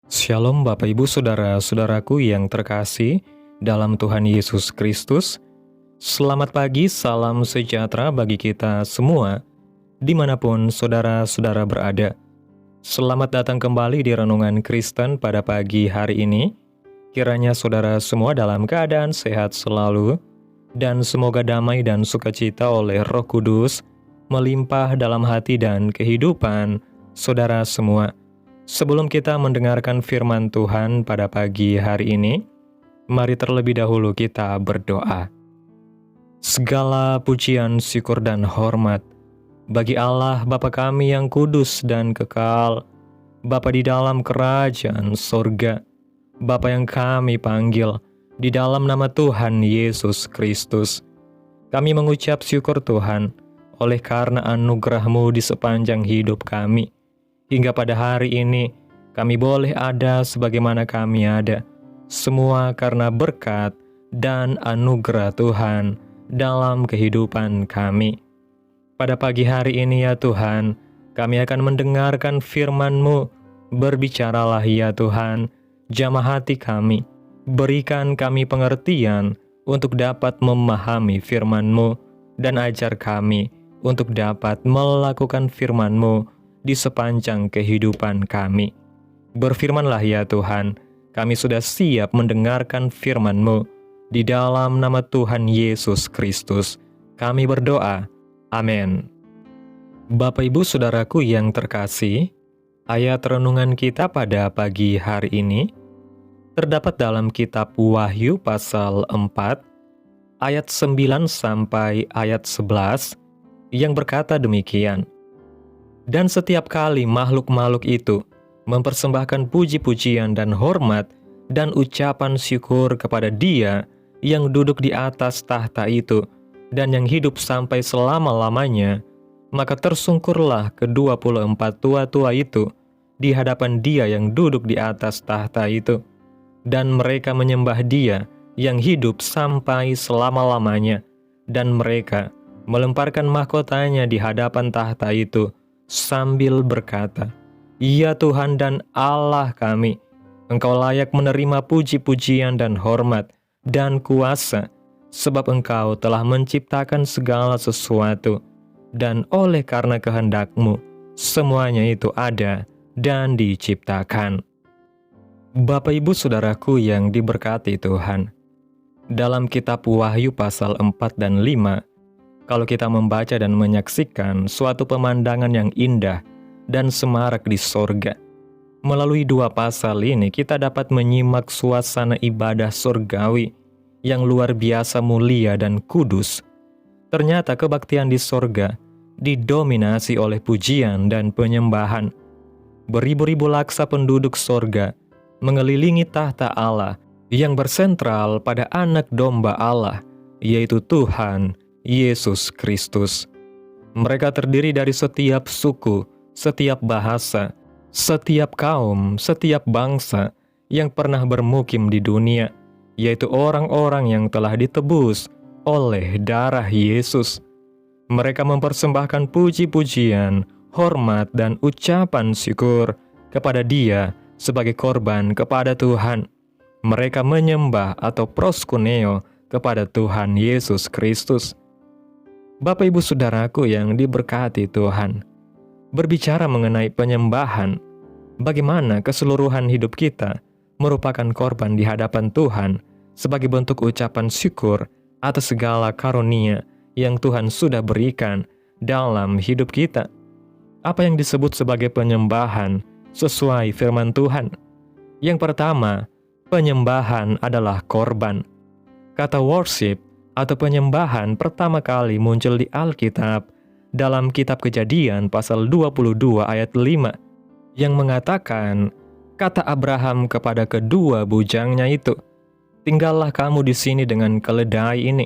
Shalom Bapak Ibu Saudara-saudaraku yang terkasih dalam Tuhan Yesus Kristus. Selamat pagi, salam sejahtera bagi kita semua, dimanapun saudara-saudara berada. Selamat datang kembali di Renungan Kristen pada pagi hari ini. Kiranya saudara semua dalam keadaan sehat selalu, dan semoga damai dan sukacita oleh Roh Kudus melimpah dalam hati dan kehidupan saudara semua. Sebelum kita mendengarkan firman Tuhan pada pagi hari ini, mari terlebih dahulu kita berdoa. Segala pujian, syukur, dan hormat bagi Allah Bapa kami yang kudus dan kekal, Bapa di dalam kerajaan sorga, Bapa yang kami panggil di dalam nama Tuhan Yesus Kristus. Kami mengucap syukur Tuhan oleh karena anugerah-Mu di sepanjang hidup kami. Hingga pada hari ini, kami boleh ada sebagaimana kami ada. Semua karena berkat dan anugerah Tuhan dalam kehidupan kami. Pada pagi hari ini ya Tuhan, kami akan mendengarkan firman-Mu. Berbicaralah ya Tuhan, jamah hati kami. Berikan kami pengertian untuk dapat memahami firman-Mu, dan ajar kami untuk dapat melakukan firman-Mu di sepanjang kehidupan kami. Berfirmanlah ya Tuhan, kami sudah siap mendengarkan firman-Mu. Di dalam nama Tuhan Yesus Kristus, kami berdoa. Amin. Bapak Ibu Saudaraku yang terkasih, ayat renungan kita pada pagi hari ini terdapat dalam kitab Wahyu pasal 4, ayat 9 sampai ayat 11, yang berkata demikian. Dan setiap kali makhluk-makhluk itu mempersembahkan puji-pujian dan hormat dan ucapan syukur kepada Dia yang duduk di atas tahta itu dan yang hidup sampai selama-lamanya, maka tersungkurlah ke-24 tua-tua itu di hadapan Dia yang duduk di atas tahta itu, dan mereka menyembah Dia yang hidup sampai selama-lamanya, dan mereka melemparkan mahkotanya di hadapan tahta itu, sambil berkata, "Ya Tuhan dan Allah kami, Engkau layak menerima puji-pujian dan hormat dan kuasa, sebab Engkau telah menciptakan segala sesuatu, dan oleh karena kehendak-Mu, semuanya itu ada dan diciptakan." Bapak Ibu Saudaraku yang diberkati Tuhan, dalam kitab Wahyu pasal 4 dan 5, kalau kita membaca dan menyaksikan suatu pemandangan yang indah dan semarak di sorga. Melalui dua pasal ini kita dapat menyimak suasana ibadah sorgawi yang luar biasa mulia dan kudus. Ternyata kebaktian di sorga didominasi oleh pujian dan penyembahan. Beribu-ribu laksa penduduk sorga mengelilingi tahta Allah yang bersentral pada anak domba Allah, yaitu Tuhan Yesus Kristus. Mereka terdiri dari setiap suku, setiap bahasa, setiap kaum, setiap bangsa yang pernah bermukim di dunia, yaitu orang-orang yang telah ditebus oleh darah Yesus. Mereka mempersembahkan puji-pujian, hormat, dan ucapan syukur kepada Dia sebagai korban kepada Tuhan. Mereka menyembah atau proskuneo kepada Tuhan Yesus Kristus. Bapak Ibu Saudaraku yang diberkati Tuhan, berbicara mengenai penyembahan, bagaimana keseluruhan hidup kita merupakan korban di hadapan Tuhan sebagai bentuk ucapan syukur atas segala karunia yang Tuhan sudah berikan dalam hidup kita. Apa yang disebut sebagai penyembahan sesuai firman Tuhan? Yang pertama, penyembahan adalah korban. Kata worship atau penyembahan pertama kali muncul di Alkitab dalam kitab Kejadian pasal 22 ayat 5 yang mengatakan, kata Abraham kepada kedua bujangnya itu, "Tinggallah kamu di sini dengan keledai ini.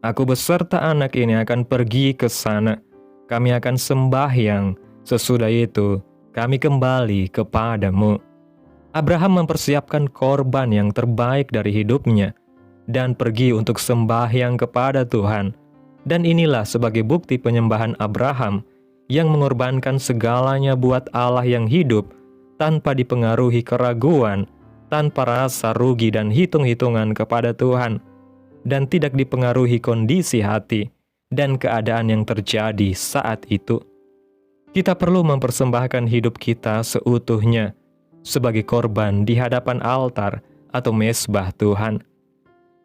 Aku beserta anak ini akan pergi ke sana. Kami akan sembahyang. Sesudah itu kami kembali kepadamu." Abraham mempersiapkan korban yang terbaik dari hidupnya dan pergi untuk sembahyang kepada Tuhan. Dan inilah sebagai bukti penyembahan Abraham yang mengorbankan segalanya buat Allah yang hidup tanpa dipengaruhi keraguan, tanpa rasa rugi dan hitung-hitungan kepada Tuhan, dan tidak dipengaruhi kondisi hati dan keadaan yang terjadi saat itu. Kita perlu mempersembahkan hidup kita seutuhnya sebagai korban di hadapan altar atau mezbah Tuhan.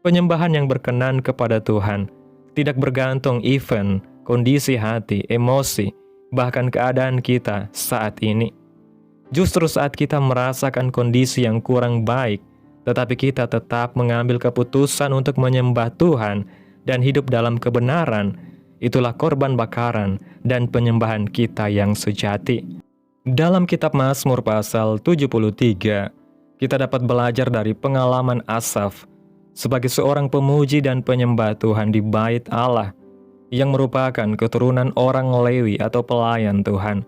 Penyembahan yang berkenan kepada Tuhan tidak bergantung event, kondisi hati, emosi, bahkan keadaan kita saat ini. Justru saat kita merasakan kondisi yang kurang baik, tetapi kita tetap mengambil keputusan untuk menyembah Tuhan dan hidup dalam kebenaran, itulah korban bakaran dan penyembahan kita yang sejati. Dalam kitab Mazmur pasal 73, kita dapat belajar dari pengalaman Asaf sebagai seorang pemuji dan penyembah Tuhan di bait Allah yang merupakan keturunan orang Lewi atau pelayan Tuhan.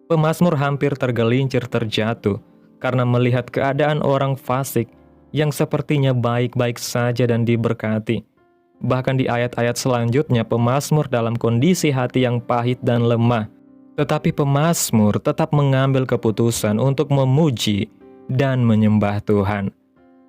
Pemazmur hampir tergelincir terjatuh karena melihat keadaan orang fasik yang sepertinya baik-baik saja dan diberkati. Bahkan di ayat-ayat selanjutnya, pemazmur dalam kondisi hati yang pahit dan lemah. Tetapi pemazmur tetap mengambil keputusan untuk memuji dan menyembah Tuhan.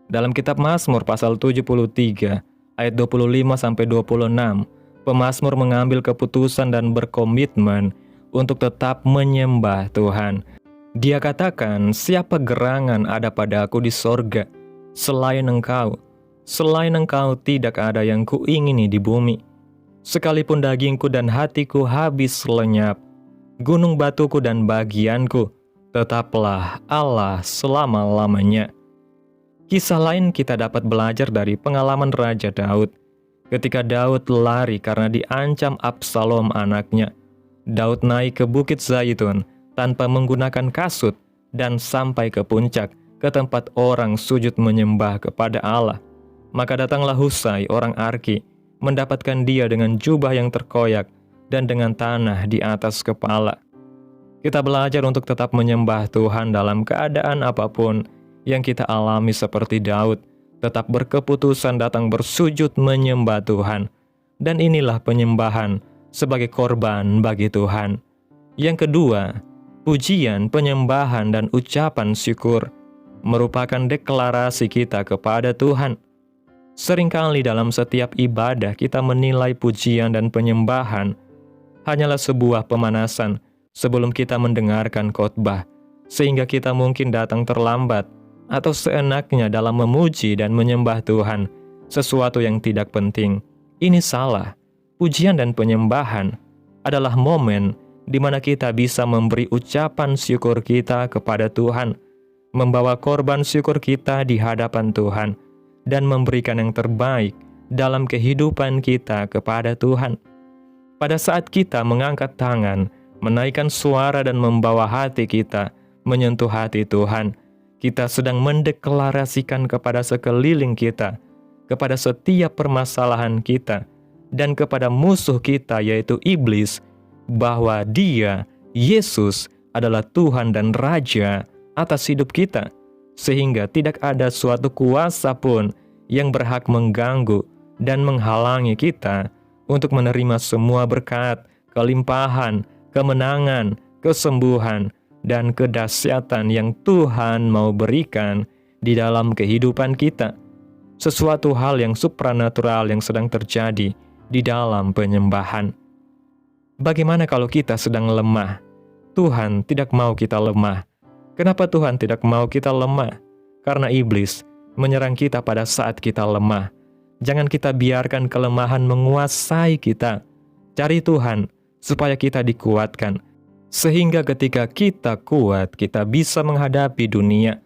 Dalam kitab Mazmur pasal 73 ayat 25-26, pemazmur mengambil keputusan dan berkomitmen untuk tetap menyembah Tuhan. Dia katakan, "Siapa gerangan ada padaku di sorga selain Engkau? Selain Engkau tidak ada yang kuingini di bumi. Sekalipun dagingku dan hatiku habis lenyap, gunung batuku dan bagianku, tetaplah Allah selama-lamanya." Kisah lain kita dapat belajar dari pengalaman Raja Daud. Ketika Daud lari karena diancam Absalom anaknya, Daud naik ke Bukit Zaitun tanpa menggunakan kasut dan sampai ke puncak, ke tempat orang sujud menyembah kepada Allah. Maka datanglah Husai orang Arki, mendapatkan dia dengan jubah yang terkoyak dan dengan tanah di atas kepala. Kita belajar untuk tetap menyembah Tuhan dalam keadaan apapun yang kita alami seperti Daud, tetap berkeputusan datang bersujud menyembah Tuhan. Dan inilah penyembahan sebagai korban bagi Tuhan. Yang kedua, pujian, penyembahan, dan ucapan syukur merupakan deklarasi kita kepada Tuhan. Seringkali dalam setiap ibadah kita menilai pujian dan penyembahan hanyalah sebuah pemanasan sebelum kita mendengarkan khotbah, sehingga kita mungkin datang terlambat atau seenaknya dalam memuji dan menyembah Tuhan, sesuatu yang tidak penting. Ini salah. Pujian dan penyembahan adalah momen di mana kita bisa memberi ucapan syukur kita kepada Tuhan, membawa korban syukur kita di hadapan Tuhan, dan memberikan yang terbaik dalam kehidupan kita kepada Tuhan. Pada saat kita mengangkat tangan, menaikkan suara dan membawa hati kita menyentuh hati Tuhan, kita sedang mendeklarasikan kepada sekeliling kita, kepada setiap permasalahan kita, dan kepada musuh kita yaitu iblis, bahwa Dia, Yesus, adalah Tuhan dan Raja atas hidup kita, sehingga tidak ada suatu kuasa pun yang berhak mengganggu dan menghalangi kita untuk menerima semua berkat, kelimpahan, kemenangan, kesembuhan, dan kedahsyatan yang Tuhan mau berikan di dalam kehidupan kita. Sesuatu hal yang supranatural yang sedang terjadi di dalam penyembahan. Bagaimana kalau kita sedang lemah? Tuhan tidak mau kita lemah. Kenapa Tuhan tidak mau kita lemah? Karena iblis menyerang kita pada saat kita lemah. Jangan kita biarkan kelemahan menguasai kita. Cari Tuhan supaya kita dikuatkan, sehingga ketika kita kuat, kita bisa menghadapi dunia.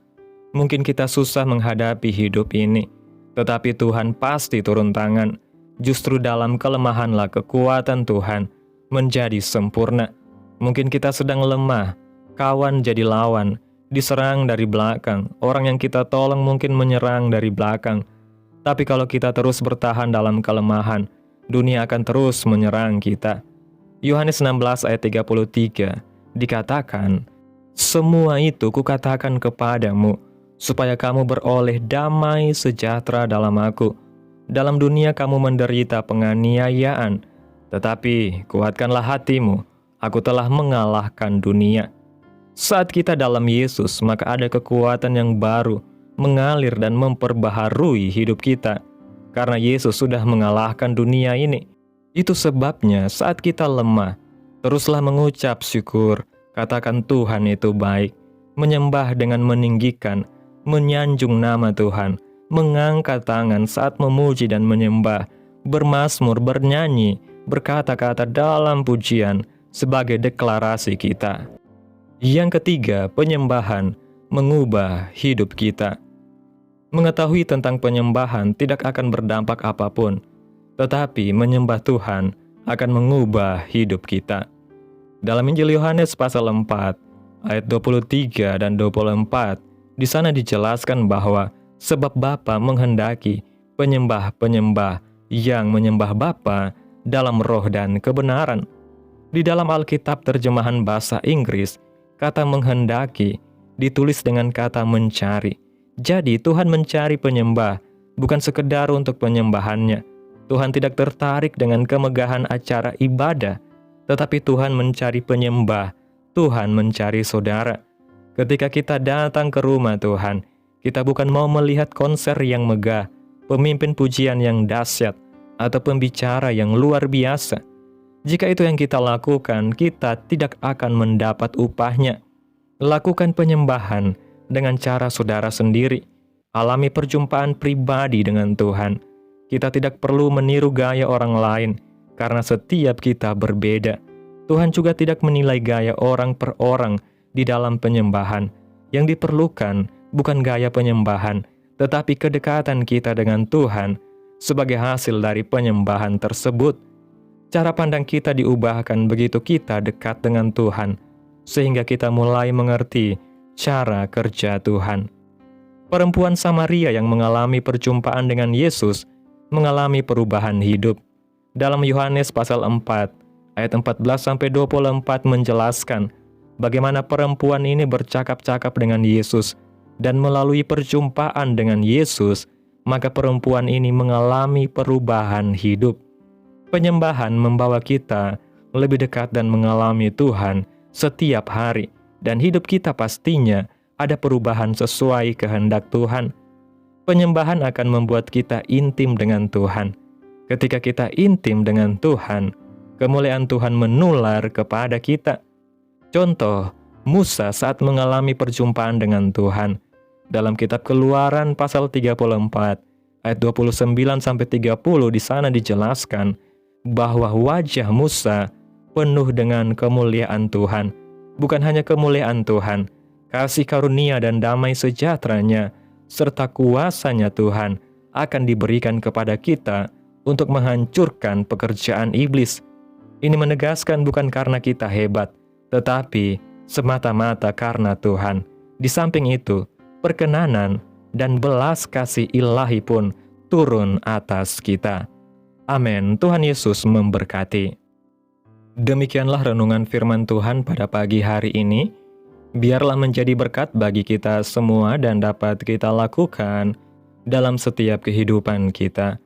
Mungkin kita susah menghadapi hidup ini, tetapi Tuhan pasti turun tangan. Justru dalam kelemahanlah kekuatan Tuhan menjadi sempurna. Mungkin kita sedang lemah, kawan jadi lawan, diserang dari belakang, orang yang kita tolong mungkin menyerang dari belakang. Tapi kalau kita terus bertahan dalam kelemahan, dunia akan terus menyerang kita. Yohanes 16 ayat 33 dikatakan, "Semua itu kukatakan kepadamu, supaya kamu beroleh damai sejahtera dalam aku. Dalam dunia kamu menderita penganiayaan, tetapi kuatkanlah hatimu, aku telah mengalahkan dunia." Saat kita dalam Yesus, maka ada kekuatan yang baru mengalir dan memperbaharui hidup kita. Karena Yesus sudah mengalahkan dunia ini. Itu sebabnya saat kita lemah, teruslah mengucap syukur, katakan Tuhan itu baik, menyembah dengan meninggikan, menyanjung nama Tuhan, mengangkat tangan saat memuji dan menyembah, bermazmur, bernyanyi, berkata-kata dalam pujian sebagai deklarasi kita. Yang ketiga, penyembahan mengubah hidup kita. Mengetahui tentang penyembahan tidak akan berdampak apapun, tetapi menyembah Tuhan akan mengubah hidup kita. Dalam Injil Yohanes pasal 4, ayat 23 dan 24, di sana dijelaskan bahwa sebab Bapa menghendaki penyembah-penyembah yang menyembah Bapa dalam roh dan kebenaran. Di dalam Alkitab terjemahan bahasa Inggris, kata menghendaki ditulis dengan kata mencari. Jadi Tuhan mencari penyembah, bukan sekedar untuk penyembahannya. Tuhan tidak tertarik dengan kemegahan acara ibadah, tetapi Tuhan mencari penyembah, Tuhan mencari saudara. Ketika kita datang ke rumah Tuhan, kita bukan mau melihat konser yang megah, pemimpin pujian yang dahsyat, atau pembicara yang luar biasa. Jika itu yang kita lakukan, kita tidak akan mendapat upahnya. Lakukan penyembahan dengan cara saudara sendiri. Alami perjumpaan pribadi dengan Tuhan. Kita tidak perlu meniru gaya orang lain, karena setiap kita berbeda. Tuhan juga tidak menilai gaya orang per orang di dalam penyembahan. Yang diperlukan bukan gaya penyembahan, tetapi kedekatan kita dengan Tuhan sebagai hasil dari penyembahan tersebut. Cara pandang kita diubahkan begitu kita dekat dengan Tuhan, sehingga kita mulai mengerti cara kerja Tuhan. Perempuan Samaria yang mengalami perjumpaan dengan Yesus mengalami perubahan hidup. Dalam Yohanes pasal 4, ayat 14-24 menjelaskan bagaimana perempuan ini bercakap-cakap dengan Yesus, dan melalui perjumpaan dengan Yesus, maka perempuan ini mengalami perubahan hidup. Penyembahan membawa kita lebih dekat dan mengalami Tuhan setiap hari, dan hidup kita pastinya ada perubahan sesuai kehendak Tuhan. Penyembahan akan membuat kita intim dengan Tuhan. Ketika kita intim dengan Tuhan, kemuliaan Tuhan menular kepada kita. Contoh, Musa saat mengalami perjumpaan dengan Tuhan. Dalam kitab Keluaran pasal 34, ayat 29-30 di sana dijelaskan bahwa wajah Musa penuh dengan kemuliaan Tuhan. Bukan hanya kemuliaan Tuhan, kasih karunia dan damai sejahteranya, serta kuasanya Tuhan akan diberikan kepada kita untuk menghancurkan pekerjaan iblis. Ini menegaskan bukan karena kita hebat, tetapi semata-mata karena Tuhan. Di samping itu, perkenanan dan belas kasih ilahi pun turun atas kita. Amin. Tuhan Yesus memberkati. Demikianlah renungan firman Tuhan pada pagi hari ini. Biarlah menjadi berkat bagi kita semua dan dapat kita lakukan dalam setiap kehidupan kita.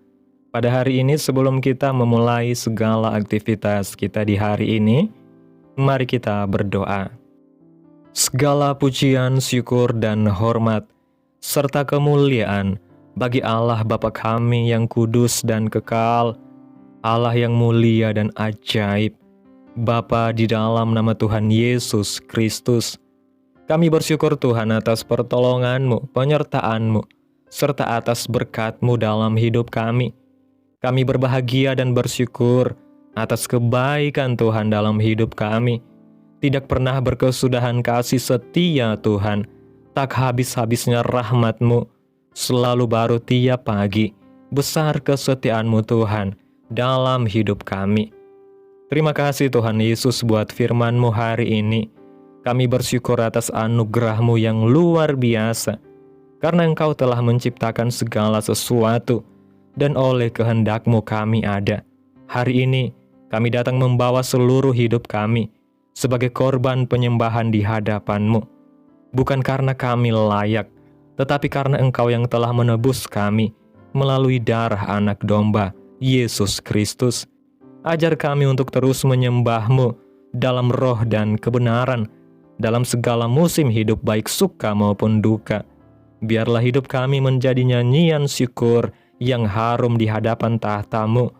Pada hari ini sebelum kita memulai segala aktivitas kita di hari ini, mari kita berdoa. Segala pujian, syukur, dan hormat, serta kemuliaan bagi Allah Bapa kami yang kudus dan kekal, Allah yang mulia dan ajaib, Bapa di dalam nama Tuhan Yesus Kristus. Kami bersyukur Tuhan atas pertolongan-Mu, penyertaan-Mu, serta atas berkat-Mu dalam hidup kami. Kami berbahagia dan bersyukur atas kebaikan Tuhan dalam hidup kami. Tidak pernah berkesudahan kasih setia Tuhan, tak habis-habisnya rahmat-Mu, selalu baru tiap pagi. Besar kesetiaan-Mu Tuhan dalam hidup kami. Terima kasih Tuhan Yesus buat firman-Mu hari ini. Kami bersyukur atas anugerah-Mu yang luar biasa, karena Engkau telah menciptakan segala sesuatu, dan oleh kehendak-Mu kami ada. Hari ini, kami datang membawa seluruh hidup kami sebagai korban penyembahan di hadapan-Mu. Bukan karena kami layak, tetapi karena Engkau yang telah menebus kami melalui darah anak domba, Yesus Kristus. Ajar kami untuk terus menyembah-Mu dalam roh dan kebenaran, dalam segala musim hidup baik suka maupun duka. Biarlah hidup kami menjadi nyanyian syukur yang harum di hadapan tahta-Mu.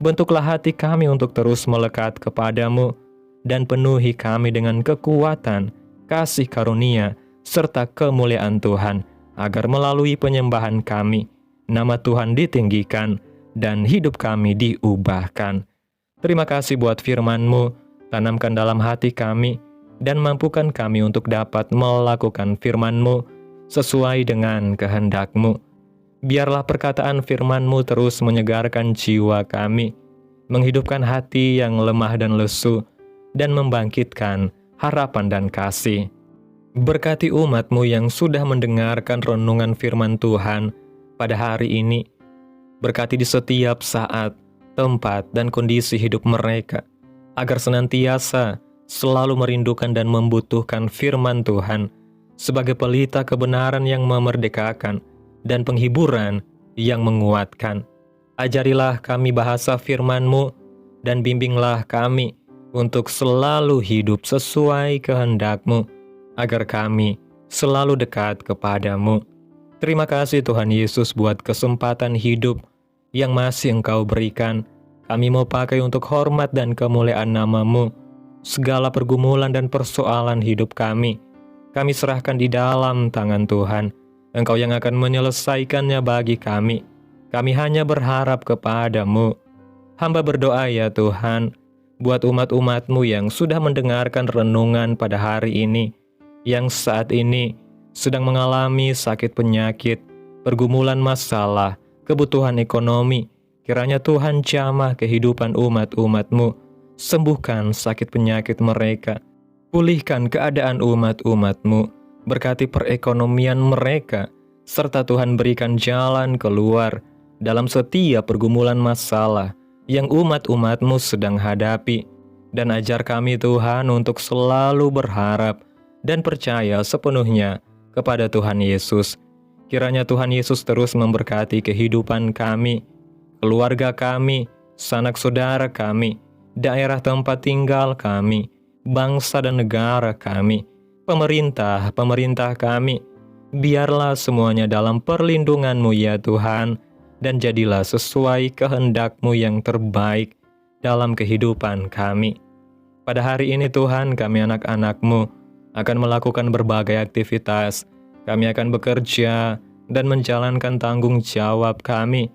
Bentuklah hati kami untuk terus melekat kepadamu, dan penuhi kami dengan kekuatan, kasih karunia, serta kemuliaan Tuhan, agar melalui penyembahan kami, nama Tuhan ditinggikan, dan hidup kami diubahkan. Terima kasih buat firman-Mu, tanamkan dalam hati kami, dan mampukan kami untuk dapat melakukan firman-Mu sesuai dengan kehendak-Mu. Biarlah perkataan firman-Mu terus menyegarkan jiwa kami, menghidupkan hati yang lemah dan lesu, dan membangkitkan harapan dan kasih. Berkati umat-Mu yang sudah mendengarkan renungan firman Tuhan pada hari ini. Berkati di setiap saat, tempat, dan kondisi hidup mereka, agar senantiasa selalu merindukan dan membutuhkan firman Tuhan sebagai pelita kebenaran yang memerdekakan dan penghiburan yang menguatkan. Ajarilah kami bahasa firman-Mu, dan bimbinglah kami untuk selalu hidup sesuai kehendak-Mu, agar kami selalu dekat kepadamu. Terima kasih Tuhan Yesus buat kesempatan hidup yang masih Engkau berikan. Kami mau pakai untuk hormat dan kemuliaan nama-Mu. Segala pergumulan dan persoalan hidup kami serahkan di dalam tangan Tuhan. Engkau yang akan menyelesaikannya bagi kami. Kami hanya berharap kepadamu. Hamba berdoa ya Tuhan, buat umat-umat-Mu yang sudah mendengarkan renungan pada hari ini, yang saat ini sedang mengalami sakit penyakit, pergumulan masalah, kebutuhan ekonomi. Kiranya Tuhan jamah kehidupan umat-umat-Mu, sembuhkan sakit penyakit mereka, pulihkan keadaan umat-umat-Mu, berkati perekonomian mereka, serta Tuhan berikan jalan keluar dalam setiap pergumulan masalah yang umat-umat-Mu sedang hadapi. Dan ajar kami Tuhan untuk selalu berharap dan percaya sepenuhnya kepada Tuhan Yesus. Kiranya Tuhan Yesus terus memberkati kehidupan kami, keluarga kami, sanak saudara kami, daerah tempat tinggal kami, bangsa dan negara kami, pemerintah kami. Biarlah semuanya dalam perlindungan-Mu ya Tuhan, dan jadilah sesuai kehendak-Mu yang terbaik dalam kehidupan kami. Pada hari ini Tuhan, kami anak-anak-Mu akan melakukan berbagai aktivitas. Kami akan bekerja dan menjalankan tanggung jawab kami.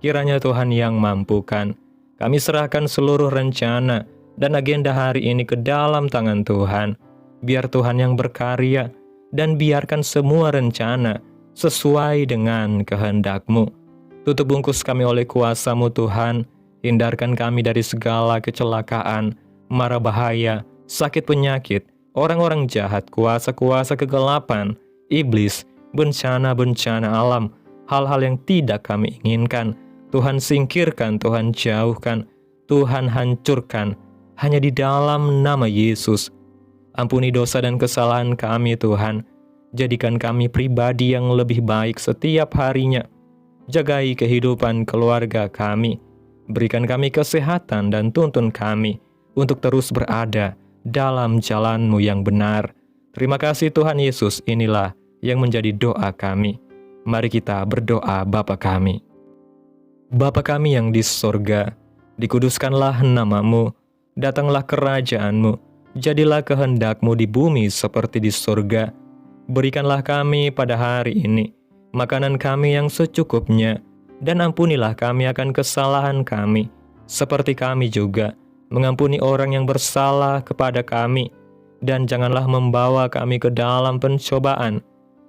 Kiranya Tuhan yang mampukan. Kami serahkan seluruh rencana dan agenda hari ini ke dalam tangan Tuhan. Biar Tuhan yang berkarya, dan biarkan semua rencana sesuai dengan kehendak-Mu. Tutup bungkus kami oleh kuasa-Mu Tuhan. Hindarkan kami dari segala kecelakaan, mara bahaya, sakit penyakit, orang-orang jahat, kuasa-kuasa kegelapan, iblis, bencana-bencana alam, hal-hal yang tidak kami inginkan. Tuhan singkirkan, Tuhan jauhkan, Tuhan hancurkan, hanya di dalam nama Yesus. Ampuni dosa dan kesalahan kami Tuhan. Jadikan kami pribadi yang lebih baik setiap harinya. Jagai kehidupan keluarga kami. Berikan kami kesehatan dan tuntun kami untuk terus berada dalam jalan-Mu yang benar. Terima kasih Tuhan Yesus, inilah yang menjadi doa kami. Mari kita berdoa. Bapa kami. Bapa kami yang di sorga, dikuduskanlah nama-Mu, datanglah kerajaan-Mu, jadilah kehendak-Mu di bumi seperti di sorga. Berikanlah kami pada hari ini makanan kami yang secukupnya, dan ampunilah kami akan kesalahan kami, seperti kami juga mengampuni orang yang bersalah kepada kami. Dan janganlah membawa kami ke dalam pencobaan,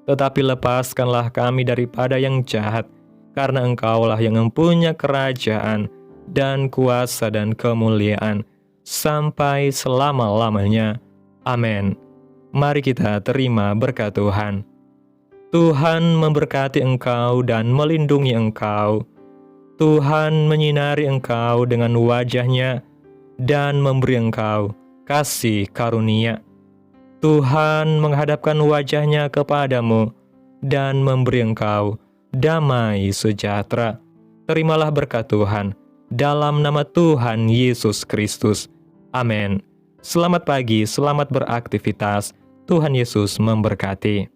tetapi lepaskanlah kami daripada yang jahat, karena Engkaulah yang mempunyai kerajaan dan kuasa dan kemuliaan sampai selama-lamanya. Amin. Mari kita terima berkat Tuhan. Tuhan memberkati engkau dan melindungi engkau. Tuhan menyinari engkau dengan wajah-Nya dan memberi engkau kasih karunia. Tuhan menghadapkan wajah-Nya kepadamu dan memberi engkau damai sejahtera. Terimalah berkat Tuhan dalam nama Tuhan Yesus Kristus. Amin. Selamat pagi, selamat beraktivitas, Tuhan Yesus memberkati.